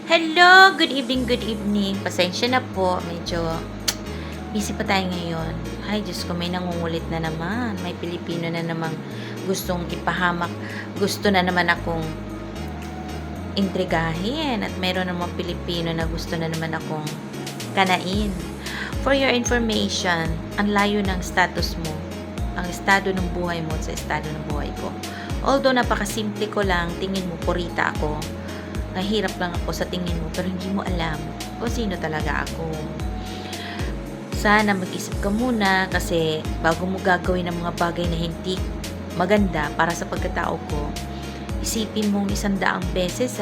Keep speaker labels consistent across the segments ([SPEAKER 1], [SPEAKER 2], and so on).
[SPEAKER 1] Hello! Good evening, good evening. Pasensya na po. Medyo busy pa tayo ngayon. Ay, Diyos ko, may nangungulit na naman. May Pilipino na namang gustong ipahamak. Gusto na naman akong intrigahin. At mayroon namang Pilipino na gusto na naman akong kanain. For your information, ang layo ng status mo. Ang estado ng buhay mo sa estado ng buhay ko. Although napakasimple ko lang, tingin mo purita ako. Nahirap lang ako sa tingin mo, pero hindi mo alam kung sino talaga ako. Sana mag-isip ka muna kasi bago mo gagawin ang mga bagay na hindi maganda para sa pagkatao ko, isipin mong 100 beses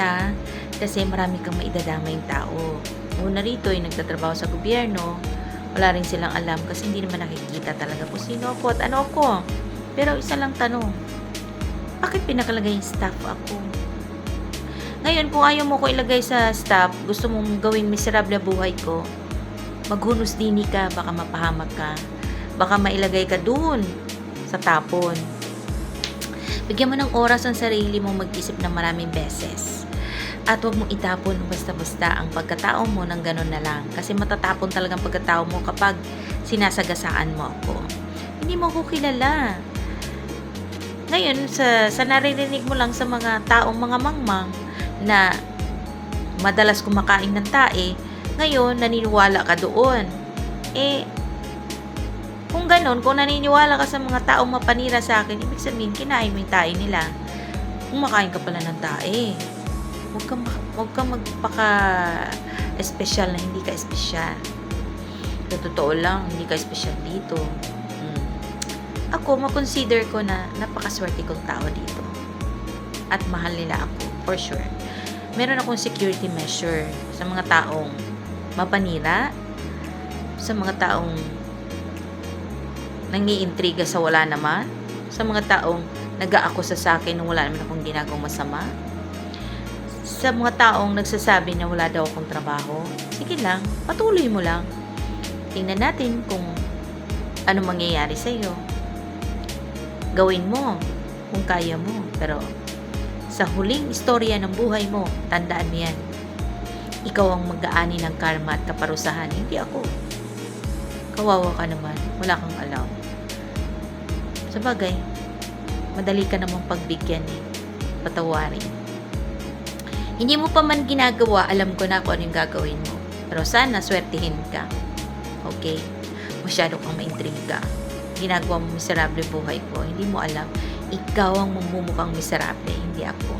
[SPEAKER 1] kasi marami kang maidadamay tao. Una rito ay nagtatrabaho sa gobyerno, wala rin silang alam kasi hindi naman nakikita talaga kung sino ako at ano ako. Pero isa lang tanong, bakit pinakalagay yung staff ako? Ngayon, kung ayaw mo ko ilagay sa staff, gusto mong gawing miserable buhay ko, maghunos dini ka, baka mapahamak ka. Baka mailagay ka dun sa tapon. Bigyan mo ng oras ang sarili mo mag-isip ng maraming beses. At huwag mong itapon basta-basta ang pagkatao mo ng ganun na lang. Kasi matatapon talagang pagkatao mo kapag sinasagasaan mo ako. Hindi mo ko kilala. Ngayon, sa naririnig mo lang sa mga taong mga mangmang, na madalas kumakain ng tae, ngayon naniniwala ka doon. Kung ganon, kung naniniwala ka sa mga taong mapanira sa akin, ibig sabihin, kinain mo yung tae nila. Kumakain ka pala ng tae. Huwag kang magpaka-espesyal na hindi ka espesyal. Sa totoo lang, hindi ka espesyal dito. Ako, makonsider ko na napakaswerte kong tao dito. At mahal nila ako, for sure. Meron akong security measure sa mga taong mapanira, sa mga taong nangiintriga sa wala naman, sa mga taong nag-aakusa sa akin nung wala naman akong ginagawang masama, sa mga taong nagsasabi na wala daw akong trabaho. Sige lang, patuloy mo lang. Tingnan natin kung ano mangyayari sa iyo. Gawin mo kung kaya mo, pero sa huling istorya ng buhay mo, tandaan mo yan. Ikaw ang mag-aani ng karma at kaparusahan, hindi ako. Kawawa ka naman, wala kang alam. Sa bagay, madali ka namang pagbigyan patawarin. Hindi mo pa man ginagawa, alam ko na kung ano yung gagawin mo. Pero sana swertihin ka. Okay? Masyado kang maintriga. Ginagawa mo miserable buhay ko, hindi mo alam. Ikaw ang mamumukhang miserable, hindi ako.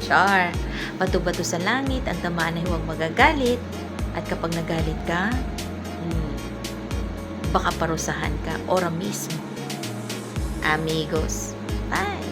[SPEAKER 1] Char! Bato-bato sa langit, ang tamaan ay huwag magagalit. At kapag nagalit ka, baka parusahan ka, ora mismo. Amigos. Bye!